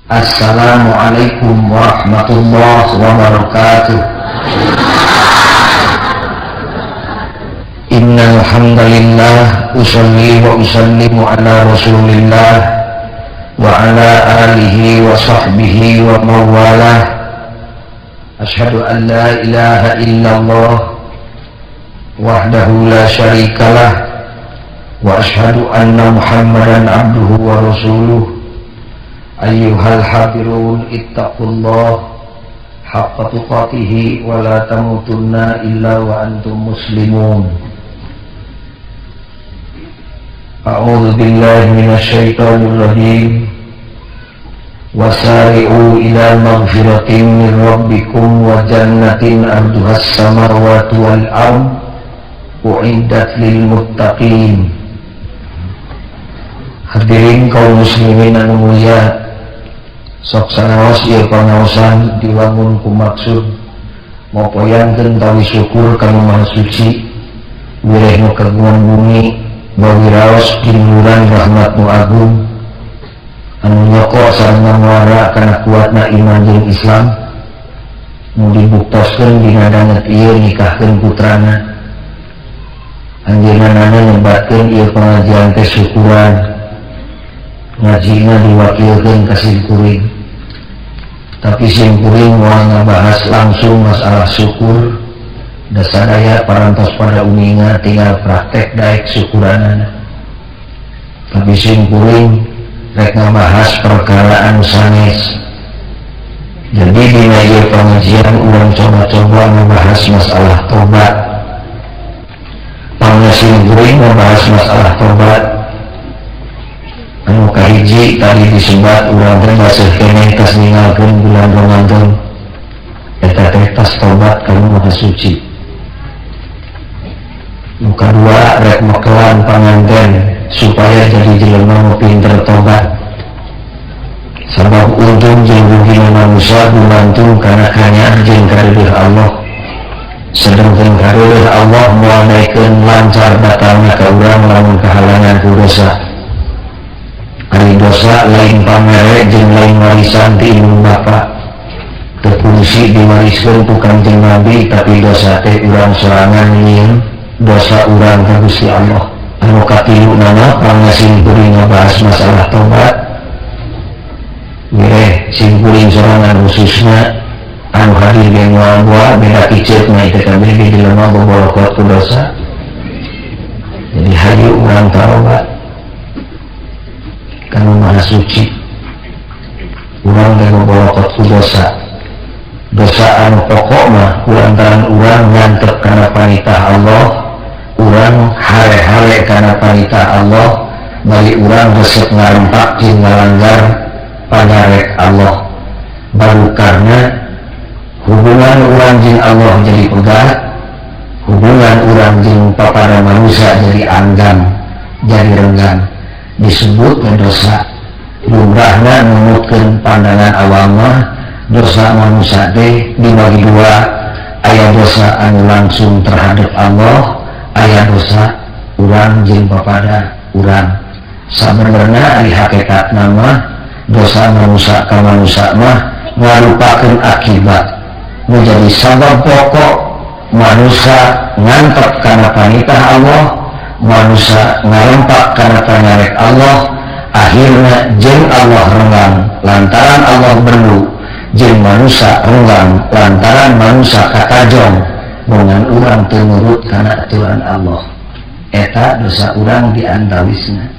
Assalamualaikum warahmatullahi wabarakatuh. Innal hamdalillah usolli wa usallimu ala rasulillah wa ala alihi wa sahbihi wa mawalah. Ashhadu an la ilaha illallah wahdahu la syarikalah wa ashhadu anna muhammadan abduhu wa rasuluh. Ayyuhal hadirun ittaqullah haqqa tuqatihi wa la tamutunna illa wa antum muslimun. A'udzu billahi minasyaitonir rajim. Wasari'u ila maghfiratin min rabbikum wa jannatin 'arduhas samawati wal ardh u'iddat lil muttaqin. Hadirin kaum muslimin anu mulia, sok sanaos ieu pangaosan diwangun ku maksud mopoyankeun tawi syukur ka Maha Suci wireh nu kagungan bumi bawiraos tiluran rahmat nu agung anu nyoko sareng muara kana kuatna iman jeung Islam nu dibuktoskeun dina danget ieu nikahkeun putrana. Anjeunna nyebatkeun ieu pengajian teh syukuran, ngajina diwakilkeun ka simkuring, tapi simkuring moal ngabahas langsung masalah syukur da sadaya parantos pada uninga tinggal praktek daek syukuranana. Tapi simkuring rek ngabahas perkara anu sanes. Jadi dina ieu pengajian urang coba-coba ngabahas masalah tobat. Pangna simkuring ngabahas masalah tobat anu kahiji tadi disebat urang teh masih keneh tas ninggalkeun bulan Ramadan eta teh tas tobat ka Maha Suci. Nu kadua rek makelan panganten supaya jadi jelema nu pinter tobat. Sabab untung jeung rugina manusia gumantung kana kanyaan jeung kareuleuh Allah. Sedengkeun kareuleuh Allah moal naikeun lancar batalna ka urang lamun kahalangan ku dosa. Ari dosa lain pamere jeung lain warisan ti ibu bapa, teu fungsi diwariskeun ku Kanjeng Nabi, tapi dosa teh urang sorangan nyieun dosa urang ka Gusti Allah. Anu katilunana pangna simkuring ngabahas masalah tobat, wireh simkuring sorangan khususna anu hadir ge moal-moal beda piceutna ieu kabeh di jelema bobolokot ku dosa. Jadi hayu urang taobat kana Maha Suci. Urang teh bobolokot ku dosa. Dosa anu pokok mah kulantaran urang ngantep kana panitah Allah, urang hare-hare kana panitah Allah, bali urang resep ngarempak jeung ngalanggar pangarek Allah. Baru karena hubungan urang jeung Allah jadi pegat, hubungan urang jeung papada manusia jadi anggan, jadi renggan, disebut dosa. Lumrahna numutkeun pandangan awam mah dosa manusia teh dibagi dua, aya dosa anu langsung terhadap Allah, aya dosa urang jeung papada urang. Sabenerna ari hakikatna mah dosa manusia ka manusia mah ngarupakeun akibat nu jadi sabab pokok manusia ngantep kana panitah Allah, manusia ngarempak kana pangarek Allah, akhirna jeung Allah renggang lantaran Allah berlu, jeung manusia renggang lantaran manusia katajong mungan urang teu nurut kana aturan Allah. Eta dosa urang diantawisna.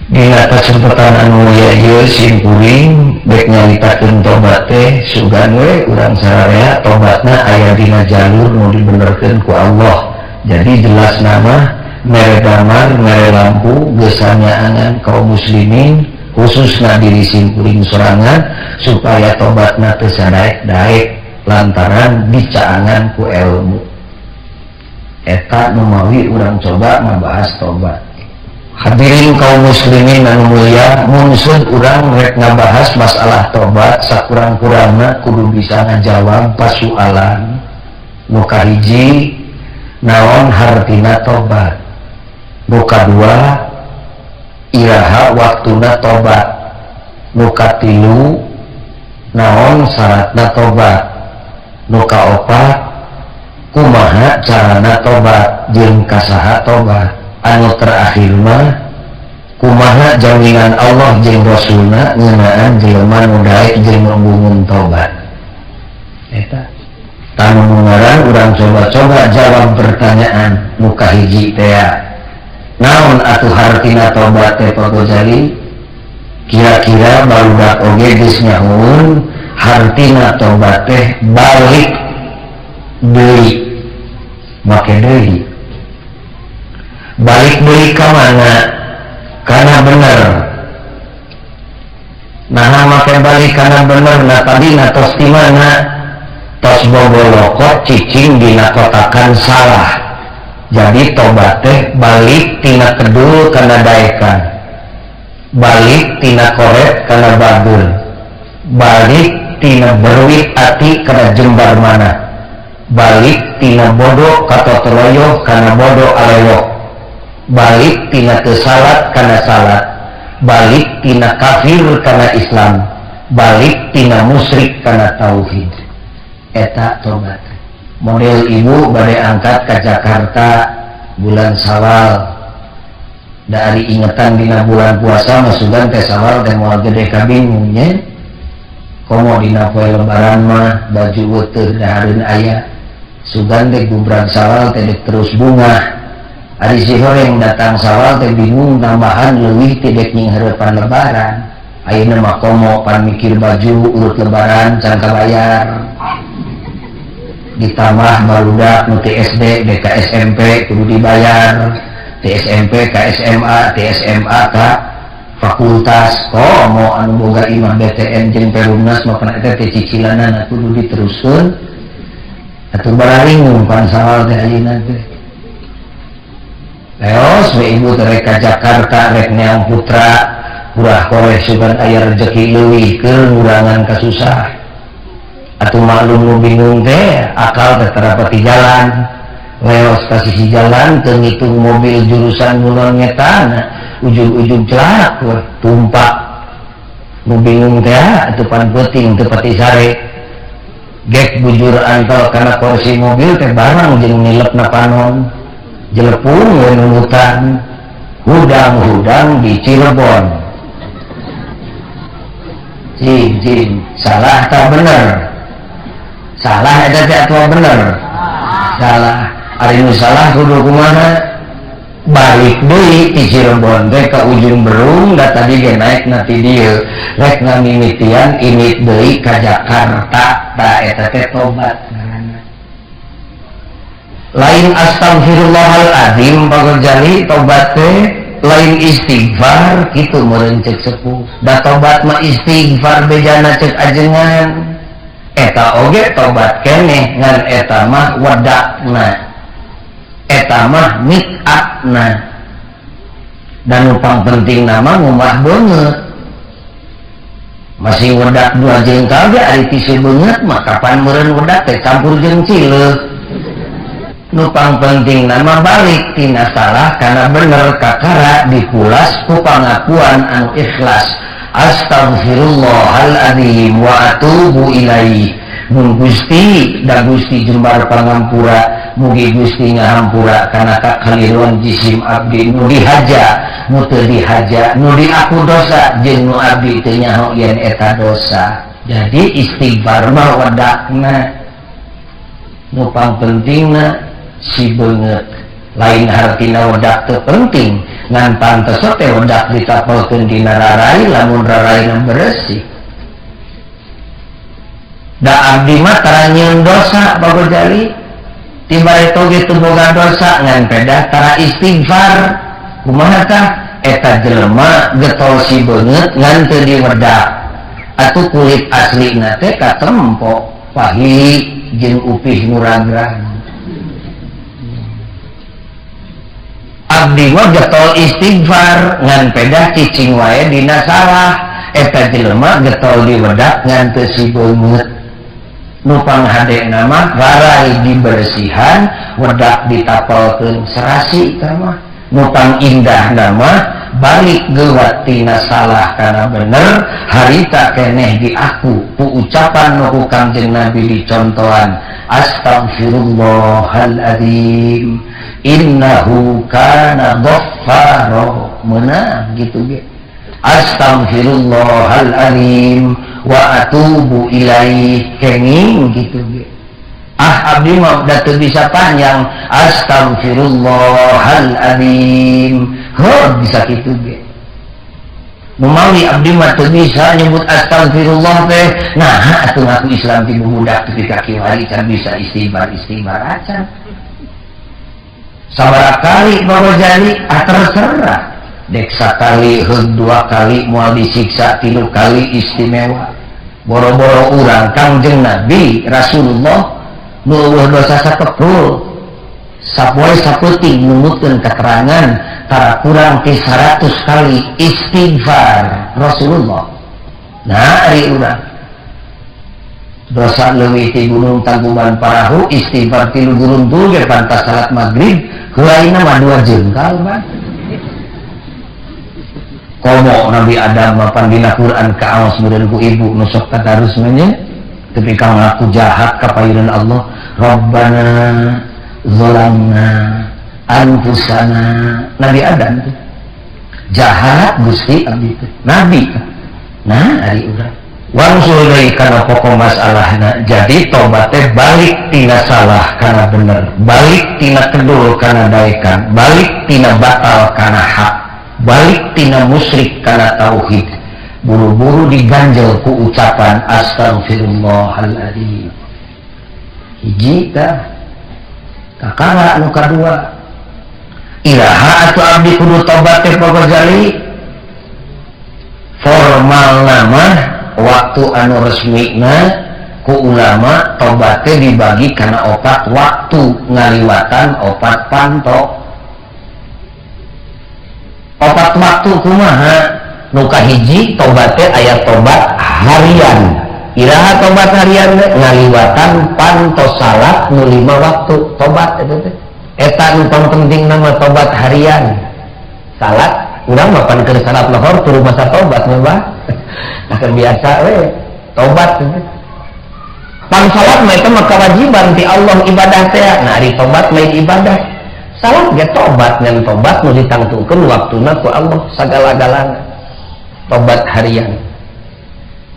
Dina kesempatan anu mulia ieu simkuring bek nyaritakeun tobat teh sugan we urang sararea tobatna aya dina jalur nu dibenerkeun ku Allah. Jadi jelas nama mere damar mere lampu geus sanyaangan kaum muslimin khususna diri simkuring sorangan supaya tobatna teu sadaek-daek lantaran dicaangan ku ilmu. Eta nu mawi urang coba ngabahas tobat. Hadirin kaum muslimin anu mulia, munsud urang rek ngabahas masalah tobat sakurang-kurangna kudu bisa ngajawab pasualan. Nu kahiji naon hartina tobat, nu kadua iraha waktuna tobat. nuka tilu naon syaratna tobat, nuka opat kumaha carana tobat jeung kasaha tobat, anu terakhir mah kumaha jaminan Allah jeung Rasulna ngeunaan jelema nu daek jeung ngomong tobat. Eta tamu ngaran urang coba-coba jawab pertanyaan nu kahiji teh naon atuh hartina tobat teh Pak Ghazali? Kira-kira barudak oge geus nyahoeun hartina tobat teh balik deui, make deui balik deui ka mana? Kana bener. Nah make balik kana bener, nah tadi na tos di mana? Tos bobolokot cicing dina kotakan salah. Jadi tobat teh balik tina kedul kana daekan, balik tina korek kana badul, balik tina berwit ati kana jembar mana, balik tina bodoh katotoloyo kana bodoh alewok, balik tina kesalat kana salat, balik tina kafir kana Islam, balik tina musyrik kana tauhid. Eta tobat. Model ibu bade angkat ke Jakarta bulan Sawal, dari ingetan dina bulan puasa masukan teh Sawal teh moal gede kabingungnya komo dina poe lebaran mah baju utuh dahareun aya sugan teh gubrag Sawal teh terus bunga. Ari si horeng datang Sawal teh bingung tambahan leuwih teh dek nying hareupan lebaran. Ayeuna mah komo pan mikir baju urut lebaran can kabayar. Ditambah barudak nu TSD DK SMP kudu dibayar, TSMP ka SMA, TSMA ka fakultas. Mau anu boga imah BTN jeung Perumnas mah pernah teh cicilanana kudu diteruskeun. Atuh bararing pan Sawal teh ayeuna teh. Leos we ibu teh ka Jakarta rek neang putra, urah koreh sugan aya rezeki leuwih keur ngurangan kasusah. Atuh maklum nu bingung teh akal teh terapati jalan, leos ka sisi jalan teu ngitung mobil jurusan mulon ngetan ujug-ujug celak weh tumpak. Nu bingung teh atuh pan peuting teu pati sare gek bujur antol kana kursi mobil teh barang jeung nilepna panon jelepung we nungutan hudang-hudang di Cirebon. Jin salah tak bener? Salah eta teh atuh bener. Salah. Ari nu salah kudu kumaha? Balik deui ti Cirebon teh ka ujung Berung da tadi ge naik na ti dieu. Rek ngamimitian imit deui ka Jakarta, da eta teh tobat ngaranna. Lain astagfirullahaladzim Pak Ghazali tobat teh lain istighfar kitu meureun ceuk sepuh. Da tobat mah istighfar bejana ceuk ajengan. Eta oge tobat keneh ngan eta mah wadakna, eta mah mikatna, dan upang penting nama ngumah beungeut. Masih wadak dua jengkal ge ari tisu beungeut mah kapan meureun wadak teh campur jeung cileuk. Nupang penting nama balik tina salah kana bener kakara dipulas ku pangakuan anu ikhlas. Astagfirullahaladzim wa atubu ilaih. Mun Gusti da Gusti jembar pangampura, mugi Gusti ngahampura kana kakaliruan jisim abdi nu dihaja, nu teu dihaja, nu diaku dosa jeung nu abdi teu nyaho yen eta dosa. Jadi istighfar mah wadakna. Nu pangpentingna si beungeut. Lain hartina wadak teu penting, ngan pantes teh wadak ditapelkeun dina rarai lamun raraina bersih. Da abdi mah tara nyieun dosa Pak Ghazali, tibare toge teu boga dosa ngan pedah tara istighfar. Kumaha tah? Eta jelema getol si beungeut ngan teu diwedak. Atuh kulit aslina teh katempo, pahili jeung upih nu ragrag. Abdi mah getol istighfar ngan pedah cicing wae dina salah. Eta jelema getol diwedak ngan teu si beungeut. Nu panghadena mah rarai dibersihan, wedak ditapelkeun serasi ka mah. Nu pang indahna mah balik gewat tina salah kana bener harita keneh di aku ku ucapan nu Kangjeng Nabi dicontohan astagfirullahaladzim innahu kana ghaffara menang gitu ge astagfirullahaladzim wa atubu ilaih kenging gitu ge abdi mah udah bisa panjang astagfirullahaladzim bisa gitu ge memawi abdi mah bisa nyebut astagfirullah teh nah atuh ngaku Islam ti budak ketika kiwari can bisa istighfar acan sabaraha kali Bapak Jali terserah dek sakali heug 2 kali moal disiksa 3 kali istimewa boro-boro urang Kangjeng Nabi Rasulullah nu dosa sakepul sapoe sapeuting numutkeun keterangan tara kurang ti 100 kali istighfar Rasulullah. Nah ari urang dosa leuwih ti gunung Tangkuban Parahu istighfar 3 gurun tuh ge pantas salat maghrib heuaina mah 2 jengkal mah komo Nabi Adam mapan dina Quran kaos meureun ku ibu nu sok tadarus nya ketika ngaku jahat kapayunan Allah Rabbana zolamna anfusana Nabi Adam tuh jahat Gusti abdi itu Nabi nah ari urang wangsul deui kana pokok masalahna jadi tobatnya balik tina salah kana bener balik tina kedul kana daekan balik tina batal kana hak balik tina musyrik kana tauhid buru-buru diganjel ku ucapan astagfirullahaladzim hiji kakara anu kadua ilaha atuh abdi kudu tobat teh Bapak Jali formal nama waktu anu resmina ku ulama tobat teh dibagi kana 4 waktu ngaliwatan 4 panto 4 waktu kumaha nu kahiji tobat teh aya tobat harian iraha tobat harian ngaliwatan pantos salat nu 5 waktu tobat eta nu penting nama tobat harian salat urang mah pan keur salat lohor turu masa tobat mah akan biasa we tobat pan salat mah eta mah kewajiban ti Allah ibadah teh nah ari tobat lain ibadah salat ge tobat ngan tobat nu ditangtukeun waktuna ku Allah sagala-galana tobat harian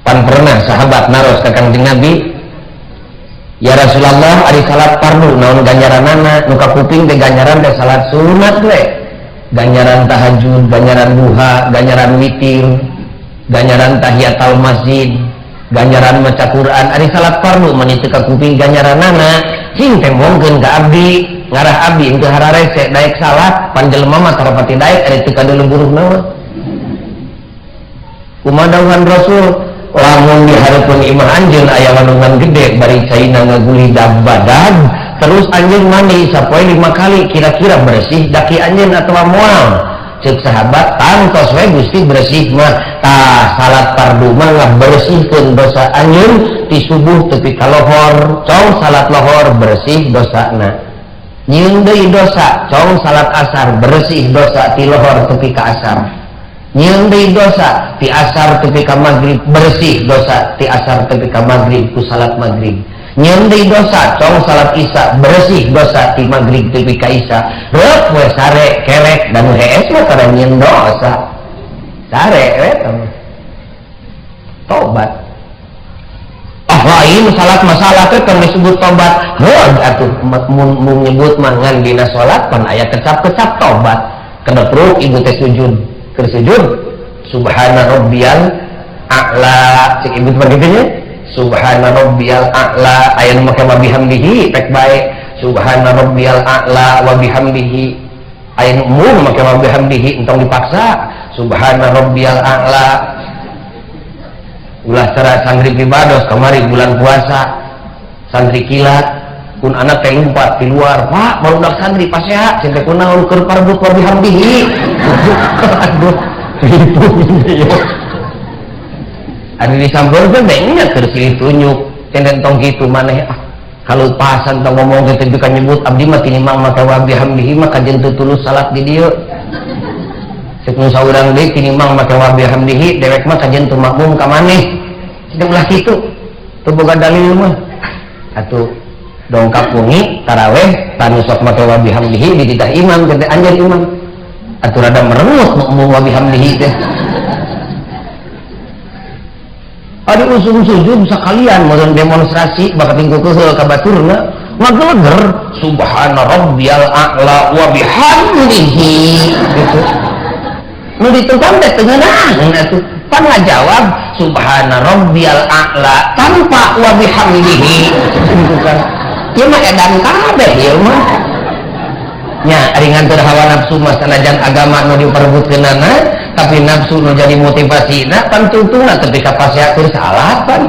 pan pernah sahabat naros ka Kangjeng Nabi ya Rasulullah ari salat fardu naon ganjaranana nu ka kuping teh ganjaran teh salat sunat we ganjaran tahajud ganjaran duha ganjaran witir ganjaran tahiyatul masjid ganjaran maca Quran ari salat fardu meni teu ka kuping ganjaranana cing teh mongkeun ka abdi ngarah abdi teu hararese daek salat pan jelema mah tarapati daek ari teu kada leuburuh naon kumaha dawuhan Rasul lamun dihareupeun imah anjeun aya landungan gede bari caina ngagulidag badan terus anjeun mandi sapoe 5 kali kira-kira bersih daki anjeun atawa moal ceuk sahabat tangtos we Gusti bersih mah tah salat fardu mah ngabersihkeun dosa anjeun ti subuh tepi ka lohor cong salat lohor bersih dosana nyieun deui dosa cong salat asar bersih dosa ti lohor tepi ka asar nyieun deui dosa ti asar tepi ka maghrib bersih dosa ti asar tepi ka maghrib ku salat maghrib nyieun deui dosa cong salat isya bersih dosa ti maghrib tepi ka isya reup we sare kelek dan hees mah kada nyieun dosa sare we tobat lain salat masalah teh kan disebut tobat heuh atuh mun nyebut mah ngan dina salat pan aya kecap-kecap tobat kada perlu ibu teh sujud keur sujud subhana rabbiyal a'la cek ibu begitu nya subhana rabbiyal a'la aya nu make wa bihamdihi pek bae subhana rabbiyal a'la wa bihamdihi aya nu umum make wa bihamdihi entong dipaksa subhana rabbiyal a'la ulah cara santri pibados kamari bulan puasa santri kilat kun anak teh lumpat di luar pak barudak santri paseha cenah kunaon keur parbut wa bihamdihi aduh itu ada disampeurkeun teh nya keur silih tunjuk cenah tong kitu maneh kalau pasan tong ngomong teh kan nyebut abdi mah tinimang maka wa bihamdihi mah kajen teu tulus salat di dieu Sepuluh saurang deui tinimbang make wa bihamdihi dewek mah kajen teu makmum ka maneh. Tidak ulah kitu. Teu boga dalil mah. Atuh dongkap wengi taraweh tanu sok make wa bihamdihi dititah imam teh anjeun imam. Atuh rada merengut ngomong wa bihamdihi teh. Ada usum sujud sekalian mau demonstrasi bakal tinggal ke kabaturna ngageleger subhana rabbiyal a'la wa bihamdihi gitu. Nu ditentang teh teu ngeunaan atuh pan ngajawab subhana rabbiyal a'la tanpa wa bihamdihi gitu kan. Ieu mah edan kabeh ieu mah. Nya ari nganteur hawa nafsu mah sanajan agama nu diperebutkeunana tapi nafsu nu jadi motivasina pan tuntuna ketika pasyakeun salah pan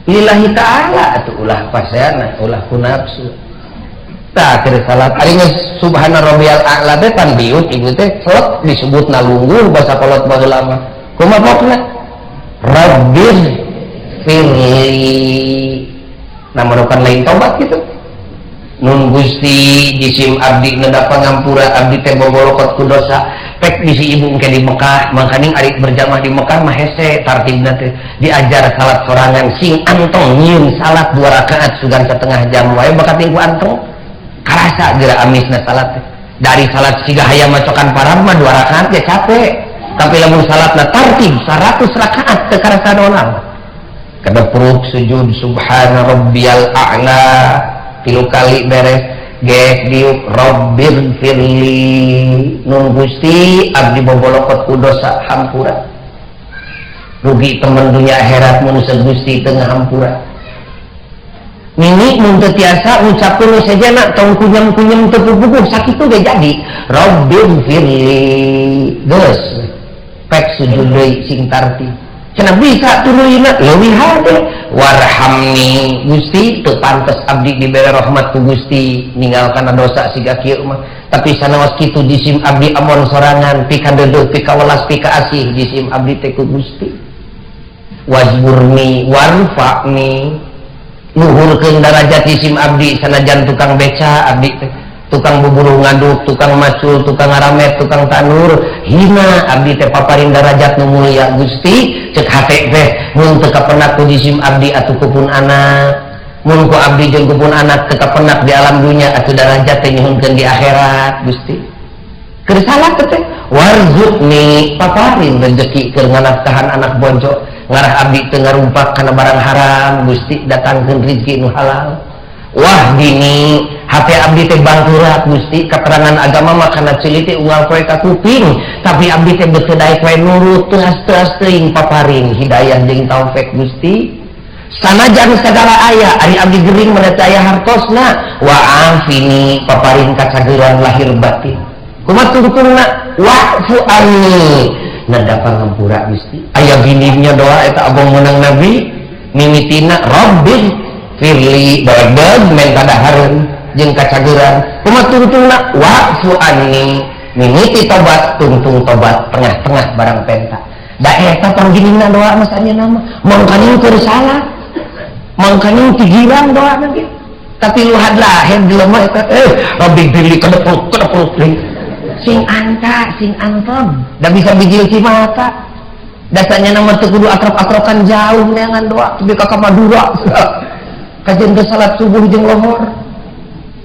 lillahi ta'ala atuh ulah pasyana ulah ku nafsu tah keur salat ari geus subhana rabbiyal a'la teh pan biut ieu teh sok disebutna lungguh basa kolot baheula mah kumaha pokna rabbir firli namun lain tobat gitu nun Gusti jisim abdi neda pangampura abdi teh bogolokot ku dosa pek bisi ibu engke di Mekah mangkaning ari berjamaah di Mekah mah hese tartibna teh diajar salat sorangan sing antong nyieun salat 2 rakaat sugan setengah jam wae bakat ku antong karasa geura amisna salat teh dari salat siga hayam macokan parab mah 2 rakaat ya capek tapi lamun salatna tartib 100 rakaat teu karasa naon kadepruk sujud subhana rabbiyal a'la 3 kali beres geus diuk rabbir firli nun Gusti abdi bobolokot ku dosa hampura rugi temen dunia akhirat mun Gusti teu ngahampura nini mun teu tiasa ngucapkeun sajana tong kunyem-kunyem teu puguh sakitu ge jadi rabbir firli geus pek sujud deui sing tartib cenah bisa tuluina leuwih hade warhamni Gusti teu pantes abdi dibere rahmat ku Gusti ninggalkan dosa siga kieu mah tapi sanaos kitu jisim abdi amon sorangan pika deudeuh pika welas pika asih jisim abdi teh ku Gusti wajburni warfa'ni luhurkeun darajat jisim abdi sanajan tukang beca abdi teh tukang buburu ngaduk, tukang macul, tukang aramet, tukang tanur hina abdi teh paparin darajat nu mulia Gusti cek hate teh mun teu kapenak ku jisim abdi atuh kupun anak mun ku abdi jeung kupun anak teu kapenak di alam dunya atuh darajat teh nyuhunkeun di akhirat Gusti keur salah teh warzuqni paparin rezeki keur nganafkahan anak bonco ngarah abdi teu ngarumpak kana barang haram Gusti datangkeun rezeki nu halal wah dini hati abdi teh bangkurat Gusti keterangan agama mah kana ciliti unggal poe ka kuping tapi abdi teh beuteu daek wae nurut teas-teas teuing paparin hidayah jeung taufik Gusti sanajan sagala aya ari abdi gering menecaya hartosna wa afini paparin kacageuran lahir batin kumaha tungtungna wa'fu anni nada pangampura Gusti aya gininya doa eta abong menang nabi mimitina rabbir firli dodeg men kadahareun jeung kacageuran kumaha tungtungna wa'fu anni mimiti tobat tungtung tobat tengah-tengah barang penta da eta pangginina doa mah sajeuna mah mangkaning keur salah mangkaning tigiran doa nanti tapi lu hadlah jelema eta rabbi firli kedepruk sing anta sing anton da bisa bijil ci mata dasarnya nama teu kudu akrok-akrokan jauh neangan doa tapi ka Madura kajian ke salat subuh jeung lohor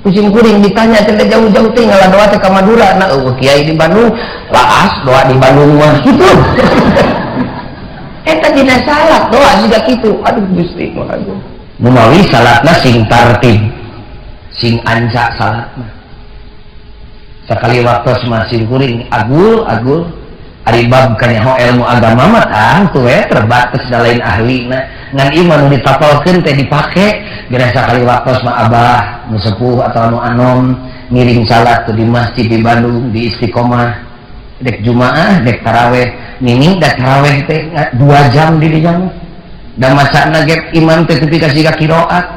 kucing kuring ditanya teh jauh-jauh teh ngalah doa teh ka Madura nah kiai di Bandung laas doa di Bandung mah kitu eta dina salat doa juga kitu aduh Gusti mah aduh munawi salatna sing tartib sing anca salatna sakali waktu semasin kuring agul ari bab kanyaho ilmu agama mah tuh terbatas da lain ahlina ngan iman ditapalkeun teh dipake geus sakali waktu mah abah nu sepuh atau nu anom ngiring salat di masjid di Bandung di Istiqomah dek Jumaah dek taraweh nini da taraweh teh 2 jam di dieu da masana ge imam teh tepi ka siga qiraat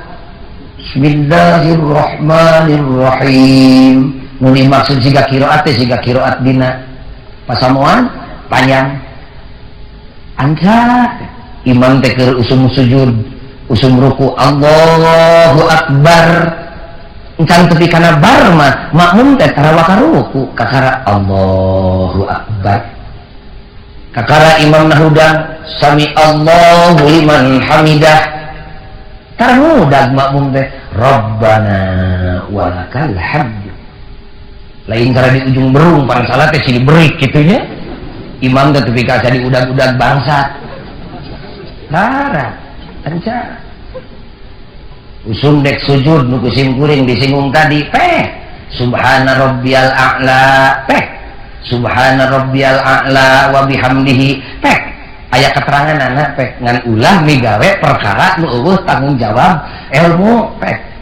Bismillahirrahmanirrahim nu dimaksud siga qiraat teh siga qiraat dina pasamuan panjang angka imam teh keur usum sujud usum ruku Allahu Akbar encan tepi kana bar mah makmum teh tara wakaruku kakara Allahu Akbar, kakara imam nahudang sami Allahu liman hamidah, tara mudag makmum teh Rabbana walakal hamd, lain tara di ujung berung pan salat teh sini berik kitunya imam teh tepi ka di udag-udag bangsat tara anca usum dek sujud nu kusim kuring disinggung tadi subhana rabbiyal a'la subhana rabbiyal a'la wa bihamdihi aya keterangan anak ngan ulah migawe perkara nu eueuh tanggung jawab ilmu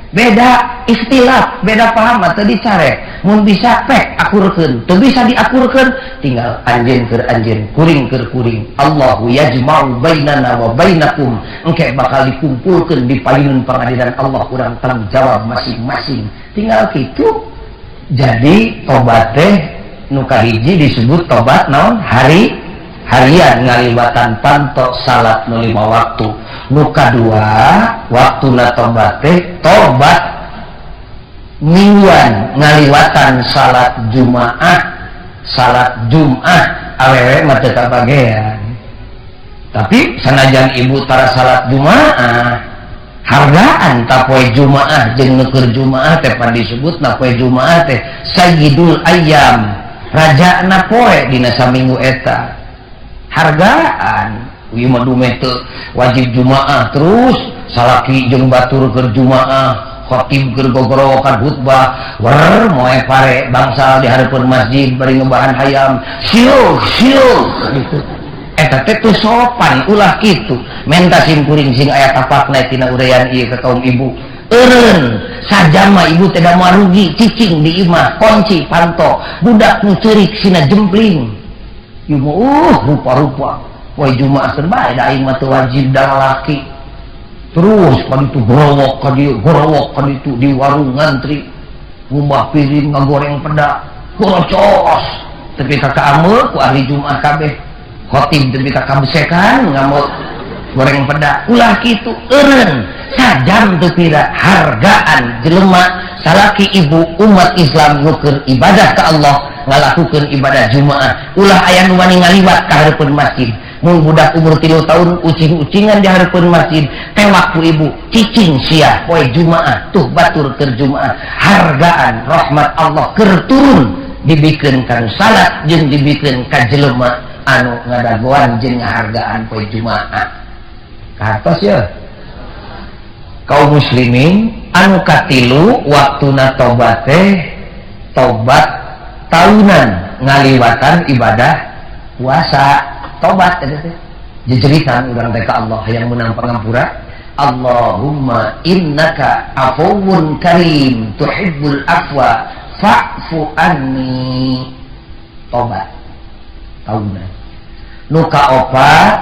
beda istilah beda paham teu dicare mun bisa akurkeun teu bisa diakurkeun tinggal anjeun keur anjeun kuring keur kuring Allahu yajma'u bainana wa bainakum engke bakal dikumpulkeun di payun pengadilan Allah urang tanggung jawab masing-masing tinggal kitu. Jadi tobat teh nu kahiji disebut tobat naon harian ngaliwatan panto salat nu 5 waktu. Nu kadua waktuna tobat teh tobat mingguan ngaliwatan salat Jumaah awewe mah teu kabagean. Tapi sanajan ibu tara salat Jumaah hargaan ta poe Jumaah jeung neukeur Jumaah teh pan disebutna poe Jumaah teh sayyidul ayyam, rajana poe dina saminggu eta. Hargaan ieu mah dumeh teu wajib Jumaah terus salaki jeung batur keur Jumaah khotib keur gogorowokan khutbah wer moe pare bangsal di hareupeun masjid bari ngebahan hayam siuh gitu eta teh teu sopan ulah kitu menta sim kuring sing aya tapakna tina ureuyan ieu ka kaum ibu eureun sajama ibu teh da moal rugi cicing di imah kunci panto budak nu ceurik sina jempling ieu rupa-rupa poe Jumaah keur bae da aing mah teu wajib da lalaki terus kan itu gorowok ka ditu di warung ngantri ngumbah piring ngagoreng peda gorocos tapi kakak amul ku ahli Jumaah kabeh khotib tapi kakak besekan ngamul goreng peda ulah kitu eureun sajam teu pira hargaan jelema salaki ibu umat Islam nu keur ibadah ka Allah ngalakukeun ibadah Jumaah ulah aya nu wani ngaliwat ka hareupeun masjid. Mun budak umur 3 tahun ucing-ucingan di hareupeun masjid tewak ku ibu cicing sia poe Jumaah tuh batur keur Jumaah hargaan rahmat Allah keur turun dibikeun ka salat jeung dibikeun ka jelema anu ngadagoan jeung ngahargaan poe Jumaah katos ya kaum muslimin anu katilu waktuna tobat teh tobat tahunan ngaliwatan ibadah puasa tobat teh jejeritan urang teh ka Allah yang menang pangampura Allahumma innaka afuwun karim tuhibbul afwa fa'fu anni tobat tahunan nu kaopat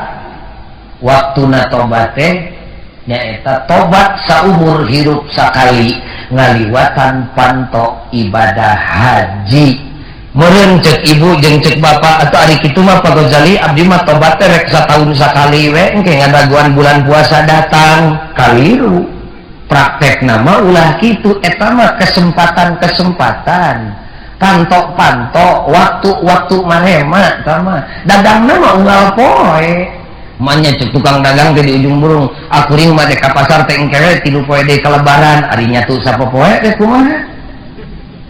waktuna tobat teh nyaeta tobat saumur hirup sakali ngaliwatan panto ibadah haji. Meureun cek ibu jeung cek bapak atau ari kitu mah Pak Ghazali abdi mah tobat teh rek satahun sakali we engke ngadaguan bulan puasa datang kaliru praktekna mah ulah kitu eta mah kesempatan pantok waktu marema eta mah dagangna mah unggal poe manya cek tukang dagang teh di ujung burung akuring mah dek ka pasar teh engke 3 poe deui ka lebaran ari nyatu sapopoe teh kumaha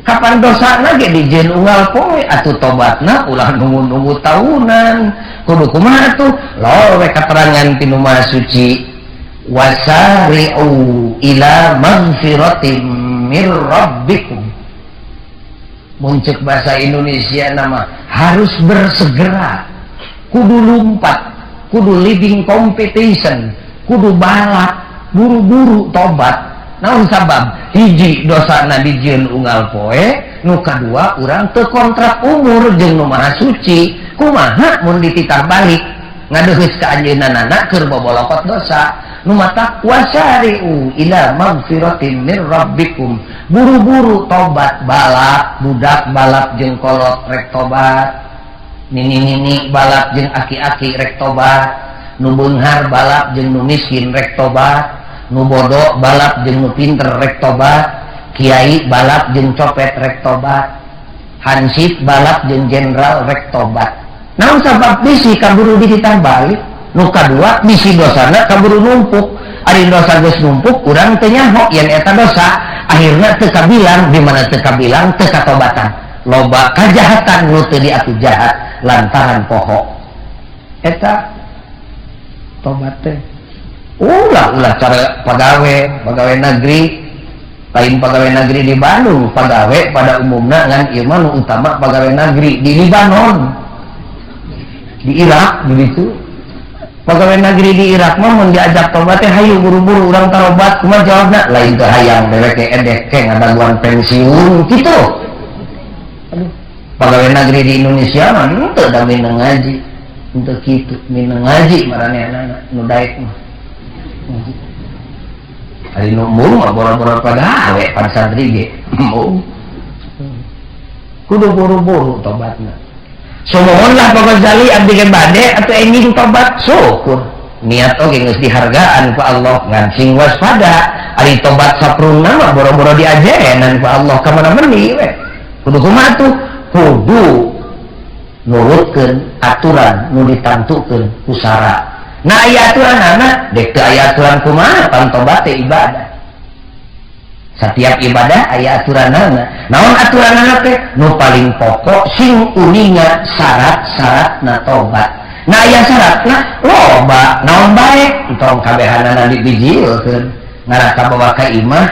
kapan dosana ge dijieun unggal poe atuh tobatna ulah nunggu tahunan kudu kumaha tuh loe katerangan ti nu maha suci wasari'u ila magfiratin mir rabbikum mun ceuk bahasa Indonesia nama harus bersegera kudu lumpat kudu living competition kudu balap buru-buru tobat. Naon sabab hiji dosana dijieun unggal poe nu kadua urang teu kontrak umur jeung nu maha suci kumaha mun dititah balik ngadeuheus ka anjeunna keur bobolokot dosa nu mata wasari'u ila magfiratin mir rabbikum buru-buru tobat balap budak balap jeung kolot rek tobat nini balap jeung aki-aki rek tobat nu beunghar balap jeung nu miskin rek tobat nu bodoh balap jeung nu pinter rek tobat Kiai balap jeung copet rek tobat, hansip balap jeung jenderal rek tobat. Namun sabab bisi kaburu ditambalik, nu kadua bisi dosana kaburu numpuk. Ari dosa geus numpuk urang teu nyaho yen eta dosa, akhirna teu kabilang, di mana teu kabilang teu katobatan. Loba kajahatan nu teu diatu jahat lantaran poho. Eta tobat teh. Ulah cara pegawai negeri, lain pegawai negeri di Bandung, pegawai pada umumnya ngan ieu mah nu utama pegawai negeri di Libanon, di Irak begitu. Pegawai negeri di Irak mah mun diajak tobat teh hayu buru-buru urang tarobat, kumaha jawabna? Lain teu hayang derek edek ke ngadaguan pensiun kitu. Aduh, pegawai negeri di Indonesia mah teu da mineng ngaji. Untuk kitu, mineng ngaji maranehna nu daek mah. Ari nu mung mah boro-boro pagawe pan santri ge. Kudu buru-buru tobatna. Sumohonlah Pak Ghazali abdi ge bade atuh enjing tobat syukur. Niat oge geus dihargaan ku Allah ngan sing waspada. Ari tobat saprungna mah boro-boro diajenan ku Allah ka mana meuni we. Kudu kumaha tuh? Kudu nurutkeun aturan nu ditantukeun ku syarat. Nah aya aturanana dek teu aya aturan kumaha pan tobat teh ibadah. Setiap ibadah aya aturanana. Naon aturanana teh? Nu paling pokok sing uninga syarat-syaratna tobat. Nah aya syaratna loba. Naon bae? Entong kabehanana dibijilkeun. Ngaraka bawa ka imah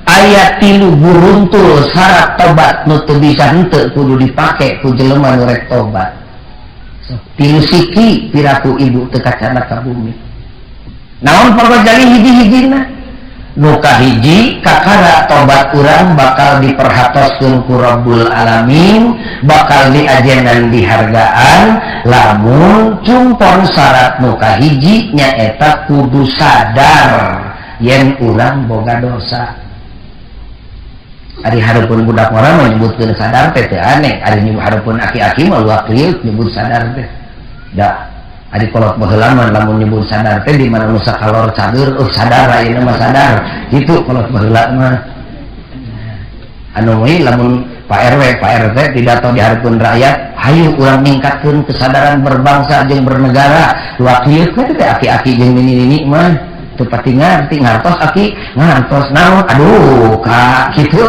aya 3 buruntul syarat tobat nu teu bisa henteu kudu dipake ku jelema nu rek tobat. 3 siki piraku ibu teu kacana ka bumi. Naon Pak Ghazali hiji-hijina? Nu kahiji kakara tobat urang bakal diperhatoskeun ku Rabbul Alamin, bakal diajenan dihargaan lamun cumpon syarat nu kahiji nyaeta kudu sadar yen urang boga dosa. Ari hareupeun budak urang menyebutkeun sadar teh teu aneh, ari hareupeun aki-aki mah luak liuk nyebut sadar teh. Da Adi kolot baheula mah lamun nyebut sadar teh di mana nu sakalor cager sadar ayeuna mah sadar gitu kolot baheula mah anu we lamun Pak RW Pak RT pidato di hareupeun rakyat hayu urang ningkatkeun kesadaran berbangsa jeung bernegara luak liuk teh aki-aki jeung nini-nini mah teu pati ngarti ngartos aki ngartos naon aduh ka kitu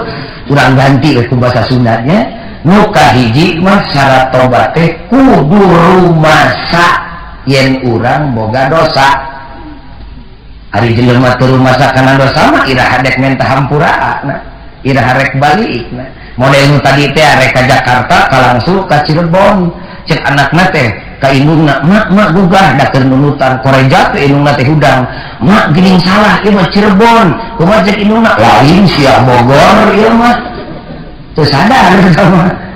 urang ganti we ku basa Sundanya nu kahiji mah syarat tobat teh kudu rumasa yen urang boga dosa. Ari jelema teu rumasa kana dosa mah iraha dek menta hampuraana, iraha rek balikna. Model nu tadi teh rek ka Jakarta ka langsung ka Cirebon, cek anakna teh ka indungna, mak gugah da keur nunutan koreja teh indungna teh hudang. Mak geuning salah ieu mah Cirebon. Kumaha cek indungna? Lain sia Bogor ieu mah. Teu sadar sama.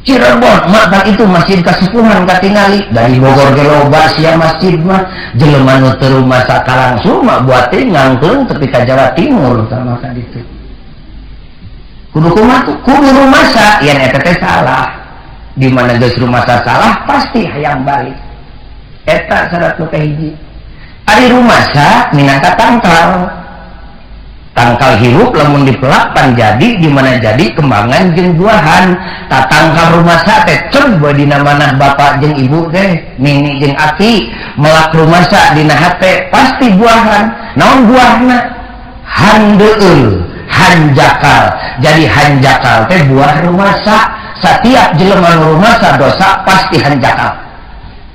Cirebon, mak itu masjid kasepuhan katingali dari Bogor ge loba sia masjid mah jelema nu teu rumasa ka langsung mah buat teh ngangkeun tepi ka Jawa Timur sama ka ditu. Kudu kumaha tuh? Kudu rumasa yen eta teh salah. Di mana geus rumasa salah pasti hayang balik. Eta syarat nu kahiji. Ari rumasa minangka tangkal hirup lamun dipelak pan jadi di mana jadi kembangan jeung buahan. Tatangkal rumasa teh coba dina manah bapak jeung ibu teh nini jeung aki melak rumasa dina hate pasti buahan. Naon buahna? Handeueul, hanjakal. Jadi hanjakal teh buah rumasa. Setiap jelema rumasa dosa pasti hanjakal.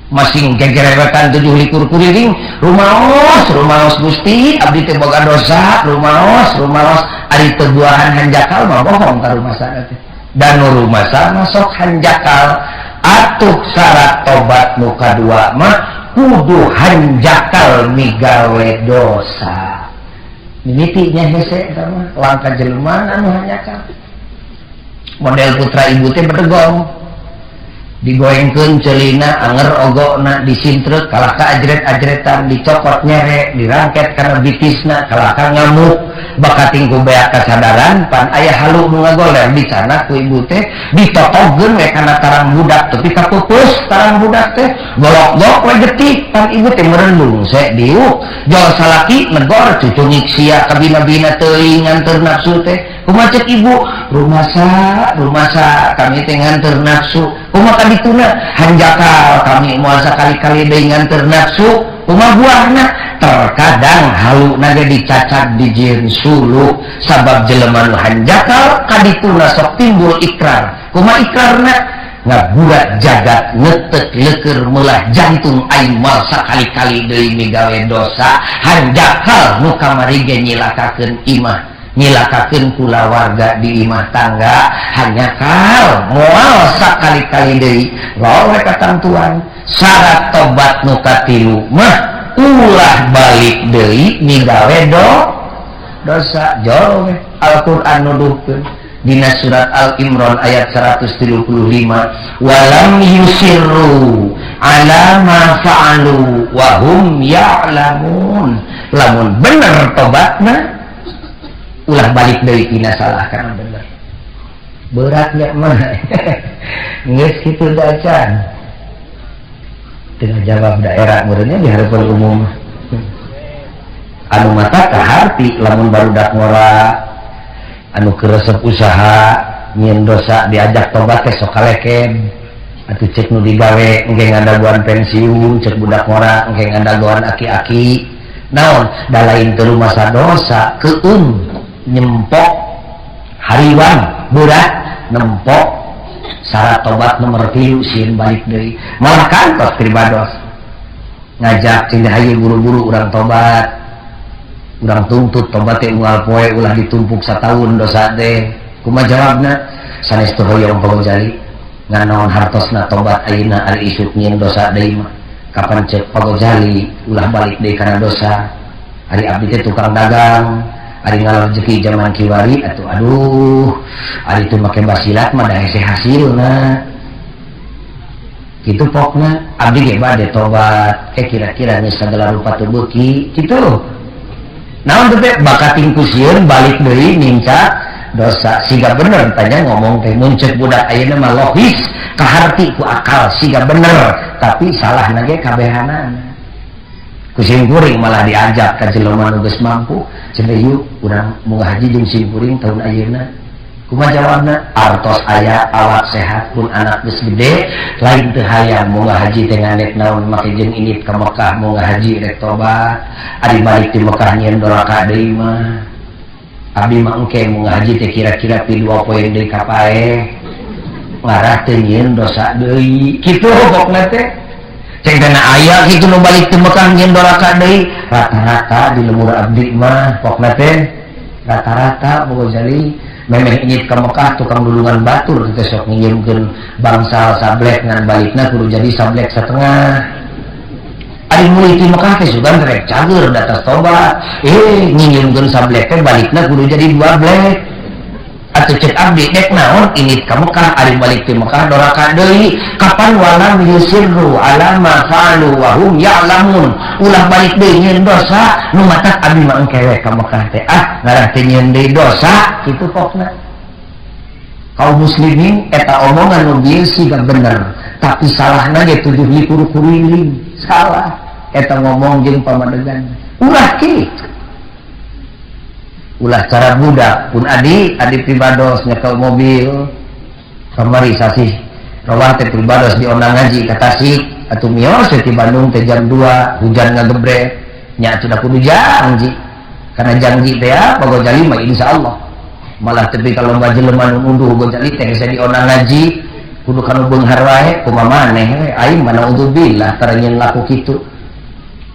Masing gegerewetan 7 likur kuriring rumaos Gusti abdi teh boga dosa rumaos ari teu buahan hanjakal mah bohong ka rumasa teh dan nu rumasa masuk hanjakal atuh syarat tobat nu kadua mah kudu hanjakal migawe dosa mimitinya hese eta mah langka jelema anu hanjakal model putra ibu teh bedegong digoengkeun celina anger ogona disintrek kalaka ajret-ajretan dicopot nyere dirangket karena bitisna kalaka ngamuk bakating ku beak kasadaran pan aya halu nu ngagoler di sana ku ibu teh ditotogkeun we kana tarang budak tapi kapupus tarang budak teh golok-golok we detik pan ibu teh merendung se diuk jol salaki negor cucu nyiksia ka bina-bina teuing nganteur nafsu teh kumaha ceuk ibu rumasa kami teh nganteur nafsu kumaha kadituna hanjakal kami moal sakali-kali deui nganteur nafsu kumaha buahna terkadang halu naga dicacat dijieun suluk sabab jelema nu hanjakal kadituna sok timbul ikrar kumaha ikrarna ngaburat jagat ngetek leuker meulah jantung aing moal sakali-kali deui migawe dosa hanjakal nu kamari ge nyilakakeun imah nyilakakeun kulawarga di imah tangga hanya kal moal sakali-kali deui wae katantuan syarat tobat nu katilu mah ulah balik deui migawe dosa jauh Al-Qur'an nuduhkeun dina surat Al-Imran ayat 135 walam yusirru ala ma fa'alu wa hum ya'lamun lamun bener tobatna ulah balik dari tina salah karena bener beratnya mah geus kitu dacan tinggal jawab daerah meureunnya di harapan umum anu mata kaharti lamun barudak ngora anu keresep usaha nyieun dosa diajak tobat teh sok kaleken atuh cek nu digawe engke ngadaguan pensiun cek budak ngora engke ngadaguan aki-aki naon da lain teu masa dosa keung nyempok hariwan budak nempok syarat tobat nomor 3 sieun balik deui malah kantos pribados ngajak cenah hayu buru-buru urang tobat urang tuntut tobat teh unggal poe ulah ditumpuk sataun dosa teh kumaha jawabna sanes teu hoyong pagojali nganaon hartosna tobat ayeuna ari isuk nyieun dosa deui mah kapan cek pagojali ulah balik deui kana dosa ari abdi teh tukang dagang ari ngalor rezeki zaman kiwari atuh aduh ari teu make basilat mah da hese hasilna kitu pokna abdi ge bade tobat kira-kira nya sagala rupa teu beuki kitu naon teh bakating ku sieun balik deui minca dosa siga bener tanya ngomong teh muncul budak ayeuna mah logis kaharti ku akal siga bener tapi salah nage kabehanana ku simkuring malah diajak ka jelema nu geus mampu cenah yuk urang munggah haji jeung simkuring taun ayeuna kumaha jawabna artos aya awak sehat pun anak geus gede lain teu hayang munggah haji teh nganek naon make jeung init ka Mekah munggah haji rek tobat ari balik ti Mekah nyieun doraka deui mah abdi mah engke munggah haji teh kira-kira pi 2 poin deui ka pae ngarah teu nyieun dosa deui kitu pokna teh ceng dana aya kitu nu balik ti Mekah nyieun doraka deui rata-rata di lemur abdi mah pokna teh rata-rata Bogojali memeh init ka Mekah tukang dulungan batur teh sok ngirimkeun bangsal sablek ngan balikna kudu jadi sablek setengah ari mulai ti Mekah teh sugan rek cager datas tobat ngirimkeun sablek teh balikna kudu jadi 2 blek atuh cek abdi dek naon init ka Mekah ari balik ti Mekah doraka deui kapan walam yusirru ala ma fa'alu wa hum ya'lamun ulah balik deui nyieun dosa nu matak abdi mah engke we ka Mekah teh ngarah teh nyieun deui dosa kitu pokna kaum muslimin eta omongan nu bieu siga bener tapi salahna ge 7 kuriling salah eta ngomong jeung pamadegan ulah kitu ulah cara budak pun adi pribados nyekel mobil kamari sasih rawat teh pribados di Onang ngaji ka Tasik atuh mios di Bandung teh jam 2 hujan ngagebrek nya sudah kudu janji karena janji teh Bogojali mah insyaallah malah tepi kalau lomba jelema nu unduh Bogojali teh geus di Onang ngaji kudu kanu beunghar wae kumaha maneh we aing mana udzubillah tara nyeun laku kitu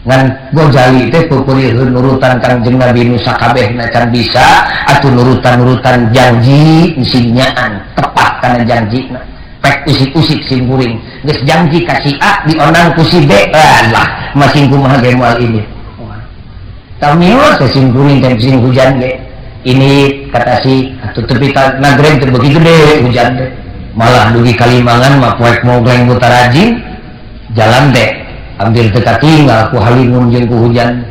ngan Gojali teh pupurieun nurutan Kangjeng Nabi nu sakabehna can bisa atuh nurutan janji sinyaan tepat kana janjina pek usik-usik simkuring geus janji ka si A dionang ku si B lah masing kumaha ge moal ini tamios simkuring teh sing hujan ge ini kata si atuh tepi ka nagreng teh beuki gede hujan teh malah dugi Kalimangan mah poek mogleng buta rajin jalan teh hampir teka tinggal ku halingun jeung ku hujan.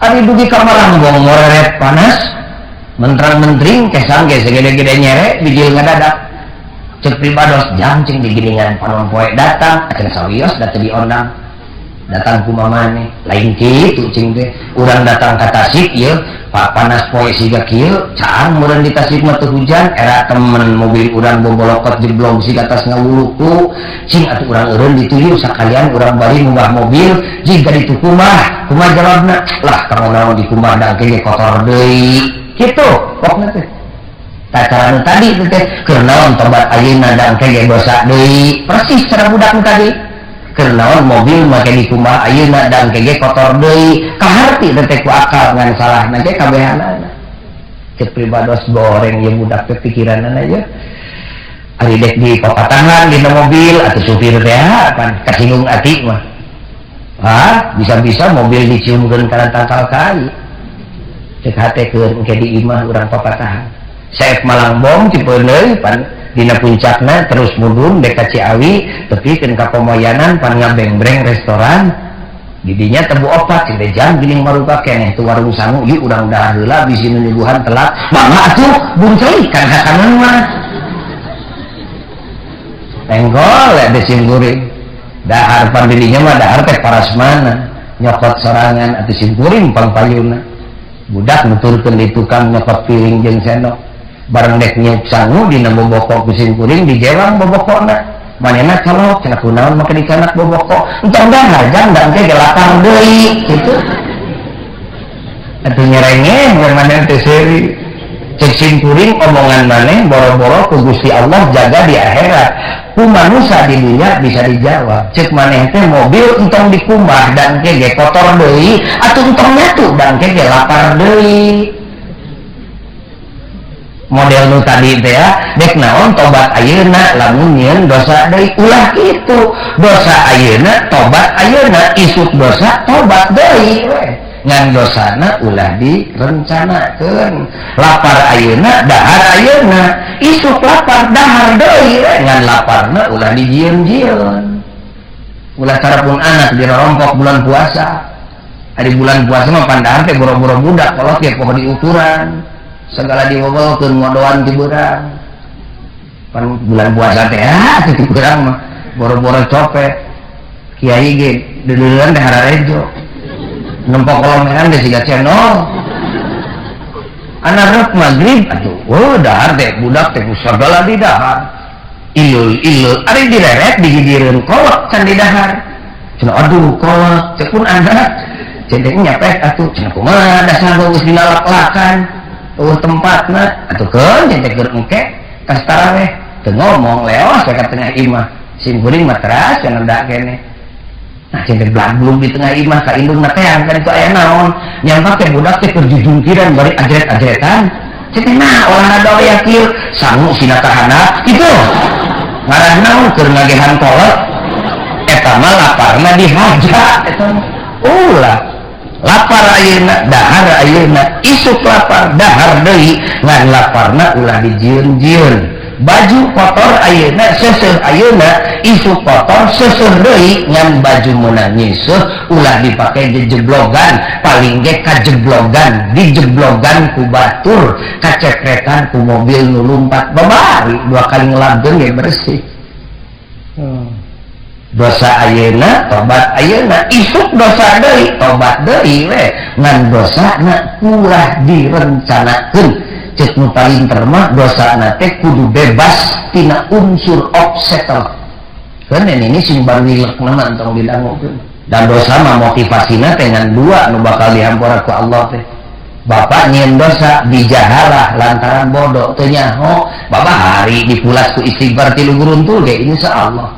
Ari dugi ka Malangbong moreret panas mentrang-mentring kesan ge segede-gede nyere bijil ngadadak cek pribados jam cing digiringan panon poe datang acan sawios da teu diondang datang ku mamane lain kitu cing teh urang datang ka Tasik ieu panas poe siga kieu caang meureun di Tasik mah teu hujan era temen mobil urang bobolokot jeblong siga tas ngawuluku cing atuh urang eureun dituju sakalian urang bari munggah mobil jika di kumaha jawabna lah karena naon di kumaha dangke ge kotor deui kitu pokna teh tacaran tadi teh keur naon tobat ayeuna dangke ge dosa deui persis cara budak tadi keur naon mobil make di kumaha ayeuna dangke ge kotor deui kaharti teh ku akal ngan salahna ge kabehanana cek pribados goreng ye budak teh pikiranna ye ari dek di papatahan dina mobil atuh supir teh pan kasinggung ati mah bisa-bisa mobil diciumkeun kana tangkal kai cek hate keur engke di imah urang papatahan saep Malangbong cipeuleuy pan dina puncakna terus mudun dek ka Ciawi tepikeun ka Pamoyanan pan ngabeng-breng restoran didinya tebu opat cek jam geuning marupa keneh tu warung sangu ieu urang dahar heula bisi nyuguhan telat mangga atuh bunceuy kan hakanan mah tenggol ya disimkuring dahar pan didinya mah dahar teh parasmana nyokot sorangan atuh simkuring pangpayuna budak nuturkeun di tukang nyokot piring jeung sendok bareng dek nyuk sangu dina bobokok ku simkuring dijewang bobokona manehna colok cenah kunaon make dikanak bobokok entong dahar jang dangke ge lapar deui kitu atuh nyerengeh mun maneh teh seuri cek simkuring omongan maneh boro-boro ku Gusti Allah jaga di akhirat ku manusia di dunia bisa dijawab cek maneh teh mobil entong dikumbah dan ge kotor deui atuh entong nyatu dan ge lapar deui model nu tadi teh dek naon tobat ayeuna lamun nyieun dosa deui ulah kitu dosa ayeuna tobat ayeuna isuk dosa tobat deui we ngan dosana ulah direncanakeun lapar ayeuna dahar ayeuna isuk lapar dahar deui ngan laparna ulah dijieun-jieun ulah carapun anak dirompok bulan puasa hari bulan puasa mah pandahar teh boro-boro budak kolot ge poho diukuran segala diwowolkeun ngodoan ti beurang pan bulan puasa teh ti beurang mah boro-boro copet kiai ge deuleuran teh hararejo nempok kolongan deh siga channel anak rek maghrib atuh dahar teh budak teh sagala di dahar ilul ari direret digigireun kolot can di dahar cenah aduh kolot cek pun anak cendek nyapet atuh cenah kumaha dasar geus dinalak-lakan tempatna atuh keun cendek keur engke tas taraweh teu ngomong leos ka tengah imah simkuring matras cenah da keneh nah cendek belum di tengah imah ka indung na teang kan itu aya naon nyangka teh budak teh keur jujungkiran bari ajret-ajretan cenah nah olahraga aya kieu sangu sina kahana kitu ngaran naon keur ngagehan kolot eta mah laparna dihaja eta ulah lapar ayeuna dahar ayeuna isuk lapar dahar deui ngan laparna ulah dijieun-jieun baju kotor ayeuna seuseuh ayeuna isuk kotor seuseuh deui ngan baju meunang nyiseuh ulah dipake jejeblogan paling ge kajeblogan dijeblogan ku batur kacepretan ku mobil nu lumpat babari 2 kali ngelabdeun ge bersih dosa ayeuna tobat ayeuna isuk dosa deui tobat deui we ngan dosana ulah direncanakeun cek nu paling termah dosana teh kudu bebas tina unsur obstacle kan ini sing barilek nama antong didangukeun dan dosa mah motivasina teh ngan 2 nu bakal dihampura ku Allah teh bapak nyieun dosa dijahalah lantaran bodoh teu nyaho bapak hari dipulas ku istighfar 3 guruntul ge insyaallah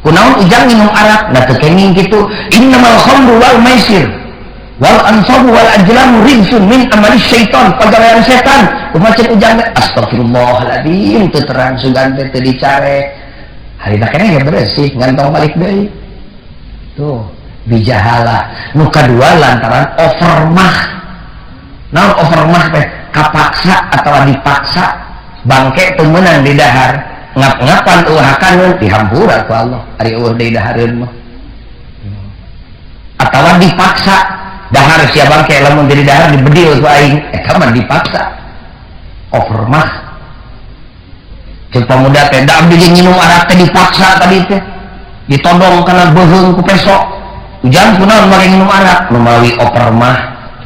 kunaon ujang minum arak da teu kenging kitu innamal khamru wal maisir wal ansabu wal ajlamu rijsun min amali syaitan pagawean setan kumacet ujang astagfirullahaladzim teu terang sugan teh teu dicare hari da keneh bersih ngantong balik deui tuh bijahala nu kadua lantaran overmah naon overmah teh kapaksa atau dipaksa bangke teu meunang di dahar ngap-ngapan uhakan dihampura ku Allah ari eueuh deui dahareun mah atawa dipaksa dahar sia bangke lamun jadi dahar dibedil ku aing eta mah dipaksa over mah ceuk pamuda teh da abdi nginum arak teh dipaksa tadi teh ditodong kana beuheung ku pesok ujang kunaon make nginum arak nu mawi over mah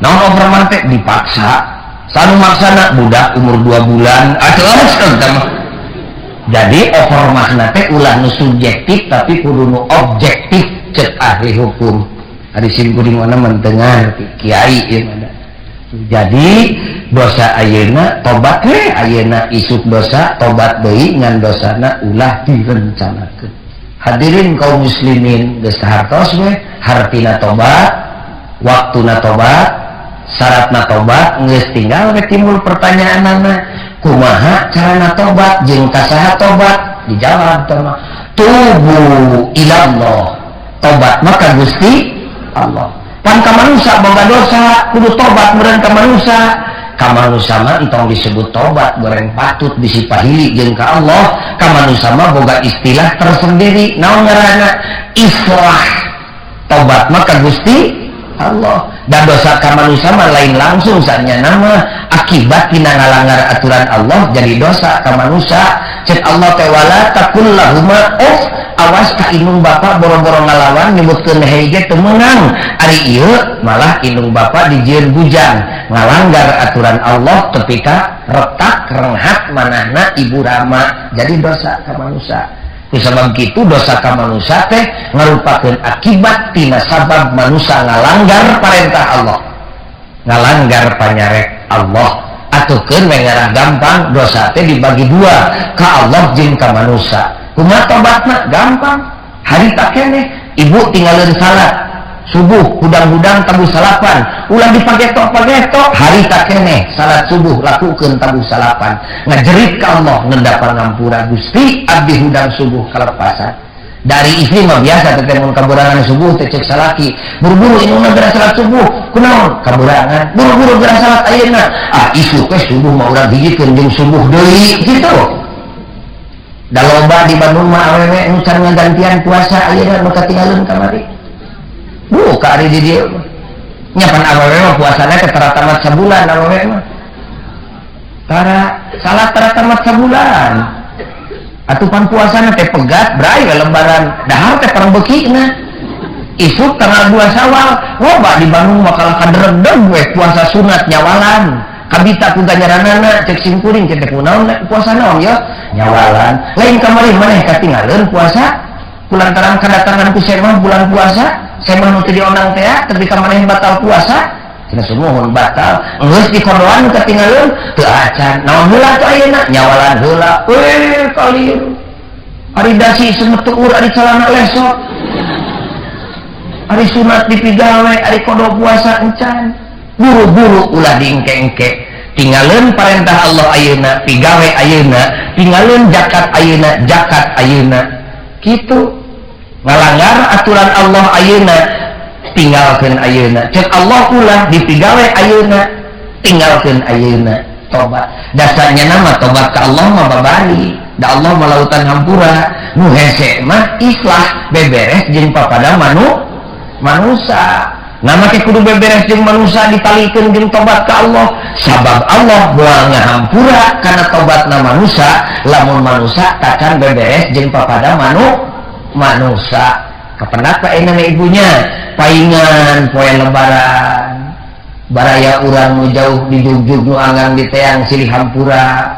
naon over mah teh dipaksa sanu maksana budak umur 2 bulan atuh eta mah jadi over mah teh ulah nu subjektif tapi kudu nu objektif ceuk ahli hukum ari sim kuring mana mendengar kiai ieu mah jadi dosa ayeuna tobat we ayeuna isuk dosa tobat deui ngan dosana ulah direncanakeun hadirin kaum muslimin geus hartos we hartina tobat waktuna tobat syaratna tobat geus tinggal we timbul pertanyaanana kumaha carana tobat jeung kasaha tobat dijawab teh tubu ilallah tobat maka Gusti Allah pan ka manusia boga dosa kudu tobat meureun ka manusia mah entong disebut tobat goreng patut disipahili jeung ka Allah ka manusia mah boga istilah tersendiri naon ngaranna islah tobat mah ka Gusti Allah dan dosa ka manusia mah lain langsung sanya nama akibat tina ngalanggar aturan Allah jadi dosa ka manusia cek Allah teh wala taqullahuma awas ka indung bapa boro-boro ngalawan nyebutkeun hege teu meunang ari ieu malah indung bapa dijieun bujang ngalanggar aturan Allah tepi ka retak renghat manahna ibu rama jadi dosa ka manusia kusabab kitu dosa ka manusia teh ngarupakeun akibat tina sabab manusia ngalanggar parentah Allah ngalanggar panyarek Allah atukeun we ngarah gampang dosa teh dibagi dua ka Allah jeung ka manusia kumaha tobatna gampang harita keneh ibu tinggalin salat subuh hudang-hudang tabu salapan ulah dipagetok-pagetok harita keneh salat subuh lakukeun tabu salapan ngajerit ka Allah ngendapa ngampura Gusti abdi hudang subuh kalepasan dari istri mah biasa teh mun kaburangan subuh teh cek salaki buru-buru indungna geura salat subuh kunaon kaburangan buru-buru geura salat ayeuna isu teh subuh mah urang hijikeun jeung subuh deui kitu da loba di Bandung mah awewe nu can ngagantian puasa ayeuna nu katinggalun kamari ka ari di dieu nya pan awewe mah puasana teh tara tamat sabulan awewe mah salat tara tamat sabulan atuh pan puasana teh pegat brai lebaran dahar teh perang beukina isuk tanggal 2 Syawal loba di Bandung mah kalah kadredeg we puasa sunat nyawalan kabita ku ganjaranana cek simkuring cek kunaon puasa naon ya nyawalan lain kamari maneh katinggalin puasa kulantaran kedatangan ku semah bulan puasa semah nu teu dionang teh tapi ka maneh batal puasa cenah sumuhun batal geus dikodoan katinggalin teu acan naon heula teh ayeuna nyawalan heula kalieu ari dasi semeteur ari calana lesok ari sunat dipigawe ari kodo puasa encan buru-buru ulah diengke-engke tinggalin perintah Allah ayeuna pigawe ayeuna tinggalin zakat ayeuna kitu ngalanggar aturan Allah ayeuna tinggalkeun ayeuna cek Allah ulah dipigawe ayeuna tinggalkeun ayeuna tobat dasarnya nama tobat ka Allah mah babari da Allah malautan hampura nu hese mah islah beberes jeung papada manusia nama teh kudu beberes jeung manusia ditalikeun jeung tobat ka Allah sabab Allah moal ngahampura kana tobatna manusia lamun manusia tacan beberes jeung papada manusia kapendak ka ayeuna ibunya paingan poe lebaran baraya urang nu jauh di jugjug nu anggang di teang silih hampura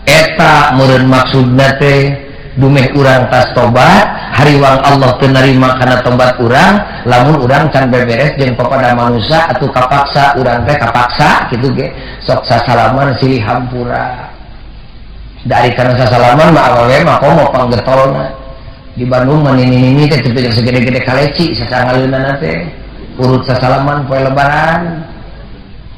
eta meureun maksudna teh dumeh urang tas tobat hariwang Allah teu narima kana tobat urang lamun urang can beberes jeung papada manusia atuh kapaksa urang teh kapaksa kitu ge sok sasalaman silih hampura dari kana sasalaman mah awewe mah komo panggetolna di Bandung mah nini teh teu segede-gede kaleci sasangaleunan teh urut sasalaman poe lebaran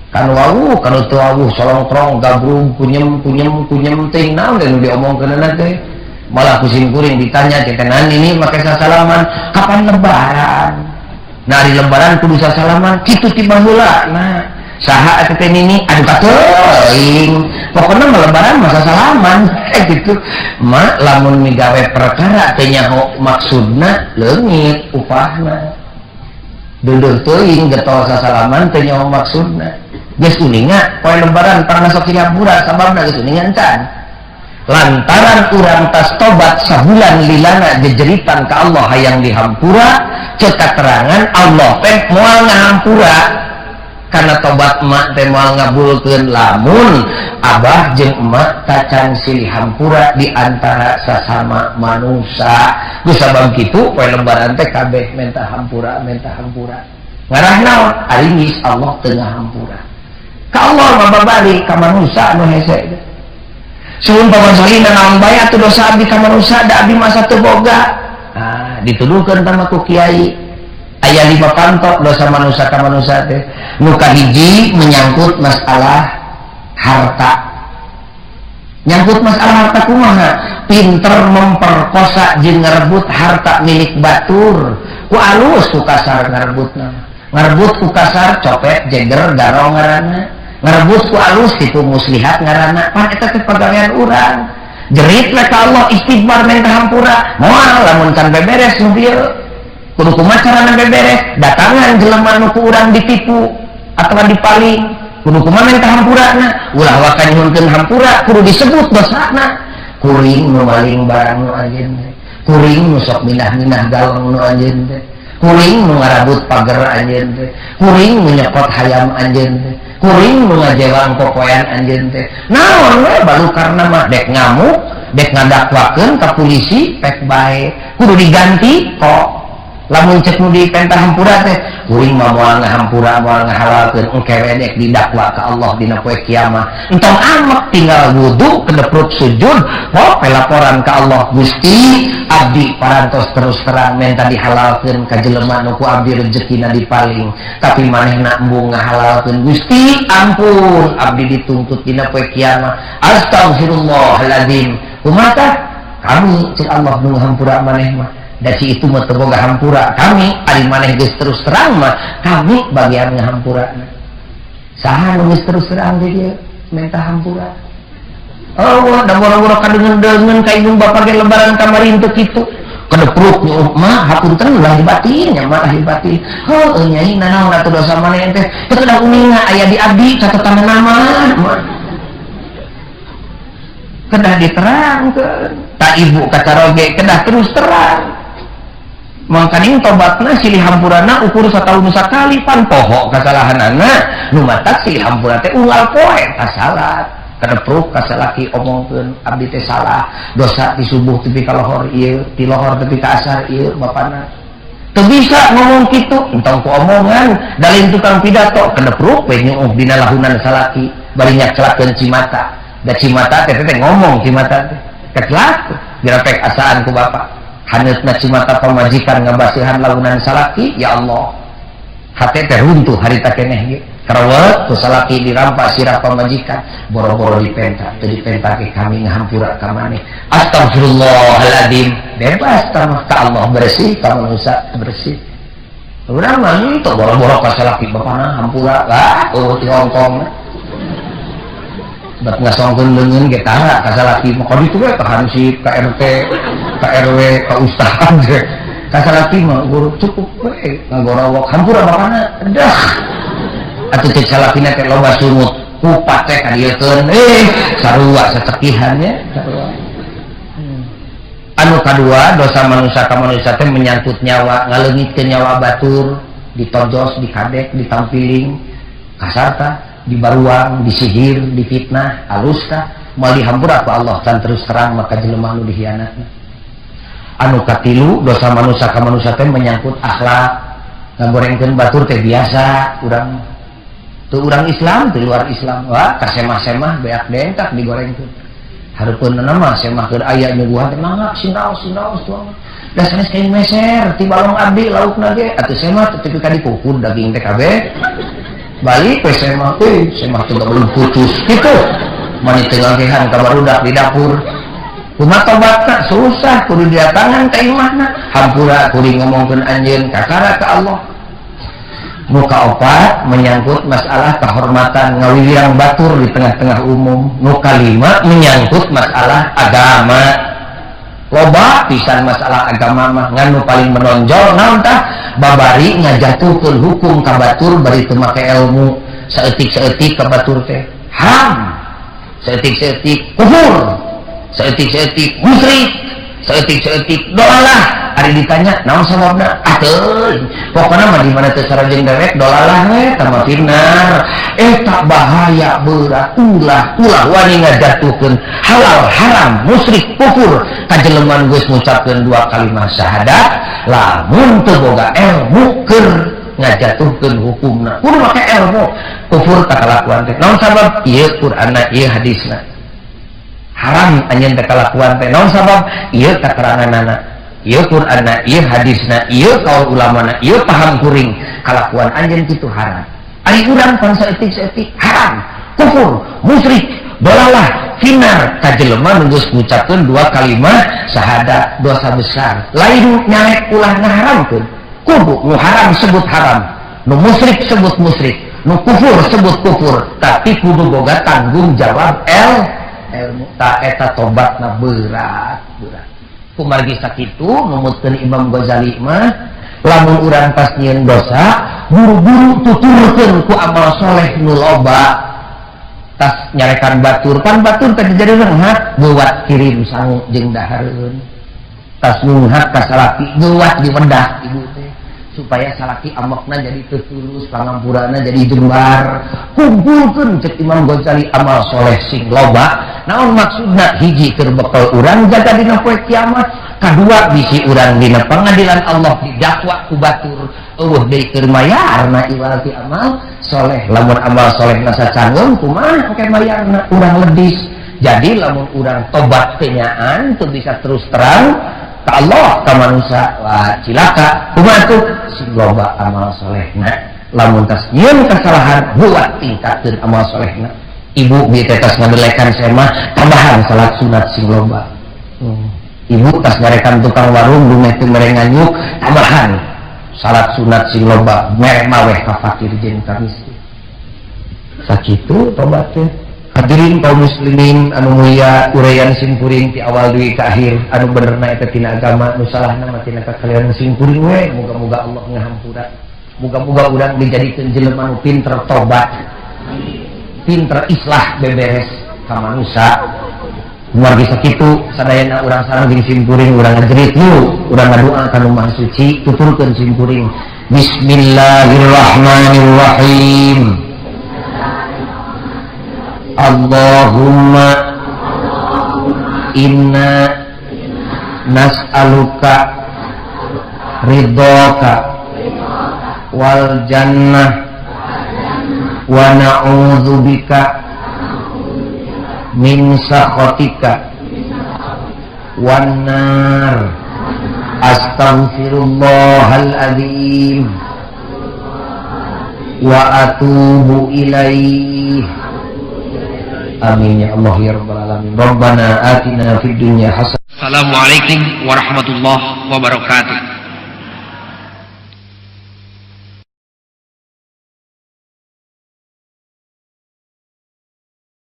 kan wawuh kan teu wawuh solongkrong gabrung kunyem teh naon teh nu diomongkeunna teh malah kusim kuring ditanya cetenan ini make sasalaman kapan lebaran nah di lebaran kudu sasalaman kitu ti baheula nah saha atuh teh nini aduh kateuing pokona lebaran masa salaman gitu mak lamun migawe perkara teh nyaho maksudna leungit upahna deudeung teuing getol sasalaman teh nyaho maksudna geus uninga poe lebaran parna sok hampura sababna geus uningan can lantaran urang tas tobat sabulan lilana jejeritan ka Allah hayang dihampura cek katerangan Allah teh moal ngahampura karena tobat emak teh moal ngabulkeun lamun abah jeung emak tacan silih hampura di antara sasama manusia geus sabab kitu poe lebaran teh kabeh menta hampura ngarah naon ari geus Allah teu ngahampura ka Allah mah babari ka manusia anu hese suun pamansalina naon bae atuh dosa abdi ka manusia da abdi masa teu boga dituduhkeun sama ku kiai aya 5 pantok dosa manusia ka manusia teh nu kahiji menyangkut masalah harta kumaha pinter memperkosa jeung ngarebut harta milik batur ku alus ku kasar ngarebut ku kasar copet jeger garong ngaranna ngarebut ku alus tipu muslihat ngaranna pan eta teh pagawean urang jerit we ka Allah istighfar minta hampura moal lamun can beberes nu dieu kudu kumaha carana beberes datangan jelema nu ku urang ditipu atawa dipaling kudu kumaha minta hampurana ulah wakan nyuhunkeun hampura kudu disebut dosana kuring nu maling barang nu anjeun teh kuring nu sok minah-minah galong nu anjeun teh kuring nu ngarabut pager anjeun teh kuring nu nyepot hayam anjeun teh kuring nu ngajewang popoyan anjeun teh naon we baru karna mah dek ngamuk dek ngadakwakeun ka polisi pek bae kudu diganti kok lamun cek nu dipentah hampura teh kuring mah moal ngahampura moal ngahalalkeun engke we dek didakwa ka Allah dina poe kiamat entong amek tinggal wudu kedeprut sujud poe laporan ka Allah Gusti abdi parantos terus terang menta dihalalkeun ka jelema nu ku abdi rezekina dipaling tapi manehna embung ngahalalkeun Gusti ampun abdi dituntut dina poe kiamat astagfirullahaladzim kumaha kami cek Allah nu ngahampura maneh mah dasi itu mah teu boga hampura kami ari maneh geus terus terang mah kami bagian ngahampurana saha nu geus terus terang di dieu menta hampura oh da boro-boro kadeungeun-deungeun ka ibu bapa ge lebaran kamari teu kitu kedepruk nya mah hapunten lahir batin nya mah lahir batin heuh nyai nanaon atuh dosa maneh teh teu kedah uninga aya di abdi catetan nama kedah diterangkeun tak ibu kacaroge kedah terus terang mangkaning tobatna silih hampurana ukur satahun sakali pan poho kasalahanana nu matak silih hampura teh unggal poe kasalat kadepruk kasalaki omongkeun abdi teh salah dosa di subuh tepi ka lohor ieu di lohor tepi ka asar ieu bapana teu bisa ngomong kitu entong ku omongan dalin tukang pidato kadepruk we nyeuh dina lahunan salaki bari nyacelakeun cimata da cimata teh ngomong cimata teh kecelak dirapek asaan ku bapak haneutna cimata pamajikan ngabasihan lagunan salaki ya Allah hate teh runtuh harita keneh ge karawat ku salaki dirampas sirah pamajikan boro-boro dipenta teu dipenta ke kami ngahampura ka maneh astagfirullahaladzim bebas tamah ka Allah bersih ka manusia bersih urang mah teu boro-boro ka salaki bapana hampura ti Hongkong bat ngasongkeun leungeun ge tara ka salaki mah kodi teh ka hansip ka RT ka RW ka ustad ge ka salaki mah guru cukup we ngagorowok hampura bapana dah atuh cek salakina teh loba sumut kupat teh ka dieu keun sarua sacekihan nya anu kadua dosa manusia ka manusia teh menyangkut nyawa ngaleungitkeun nyawa batur ditojos dikadek ditampiling kasarta dibaruang, disihir, difitnah, alus tah moal dihampura ku Allah can terus terang maka jelema nu dihianatna. Anu katilu dosa manusia ka manusia teh menyangkut akhlak ngagorengkeun batur teh biasa urang teu urang Islam teu luar Islam wah kasemah-semah beak dengkak digorengkeun hareupeunna mah semah keur aya nyuguhan teh mangga sinaos tuang da sanes kain meser ti balong abdi laukna ge atuh semah teu ka dikukur daging teh kabeh balik ke semah teh belum putus gitu mani tengah-tengah ka barudak di dapur kumaha tobatna susah kudu didatangan ka imahna hampura kuring ngomongkeun anjeun kakara ka Allah Muka opat menyangkut masalah kehormatan ngawirang batur di tengah-tengah umum. Muka lima menyangkut masalah agama. Loba pisan masalah agama mah nganu paling menonjol naon tah babari ngajatuhkeun hukum ka batur bari teu make ilmu. Saeutik-saeutik ka batur teh haram. Saeutik-saeutik kufur. Saeutik-saeutik musyrik. Saeutik-saeutik dolalah. Ari ditanya naon sababna? Teuing. Pokona mah di mana teu sarajeng dewek dolalah we tama finar. Eta bahaya berat ulah wani ngajatuhkeun halal haram musyrik kufur ka jelema geus ngucapkeun dua kalimat syahadat lamun teu boga ilmu keur ngajatuhkeun hukumna. Kudu make ilmu kufur ka kalakuan teh. Naon sabab? Ieu Qur'anna ieu hadisna. Haram anjeun teh kalakuan teh. Naon sabab? Ieu kateranganna. Ieu Qur'anna, ieu hadisna, ieu kaul ulamana, ieu paham kuring kalakuan anjeun kitu haram. Ari urang pan saeutik-saeutik haram, kufur, musyrik, dolalah, finar ka jelema nu geus ngucapkeun dua kalimat syahadat dosa besar. Lain nyalek ulah ngaharamkeun. Kudu nu haram sebut haram, nu musyrik sebut musyrik, nu kufur sebut kufur, tapi kudu boga tanggung jawab ilmu. Ta eta tobatna berat. Kumargi sakitu numutkeun Imam Ghazali mah lamun urang pas nyieun dosa buru-buru tuturkeun ku amal soleh nu loba tas nyarekan batur kan batur teh jadi reunhat buat kirim sangu jeung dahareun tas nunghat ka salaki buat diwedah ibu teh supaya salaki amokna jadi teu tulus pangampurana jadi jembar kumpulkeun cek Imam Ghazali amal soleh sing loba. Naon maksudna? Hiji keur bekal urang jaga dina poe kiamat, kadua bisi urang dina pengadilan Allah didakwa ku batur eueuh deui keur mayarna iwal ti amal soleh. Lamun amal solehna sacanggeum kumaha engke mayarna urang ledis. Jadi lamun urang tobat teu nyaan teu bisa terus terang ka Allah ka manusia wah cilaka kumaha tuh sing loba amal solehna. Lamun tas nyieun kasalahan buat tingkatkeun amal solehna. Ibu bi tetas ngadelekan saya mah tambahan salat sunat sing loba. Ibu tas ngarekan tukang warung dumeh teu mere nganyuk tambahan salat sunat sing loba mere maweh ka fakir jeung ka miskin. Sakitu tobat teh. Hadirin kaum muslimin anu mulia uraian simkuring ti awal duwi ka akhir anu benerna eta tina agama nu salahna mah tina kakalian simkuring we muga-muga Allah ngahampura. Muga-muga urang dijadikeun jelema nu pinter tobat. Pinter islah beberes ka manusia. Margi sakitu sadayana urang sareng jeung simkuring urang ngajerit nu urang ngadoa ka Nu Maha Suci tuturkeun simkuring Bismillahirrahmanirrahim. Allahumma inna nas'aluka ridhoka wal jannah wa na'udzubika min sakhatika wan nar. Astaghfirullahal azim wa atubu ilaih. Amin ya Allah ya rabbal alamin. Rabbana atina fid dunya hasanah. Assalamualaikum warahmatullahi wabarakatuh.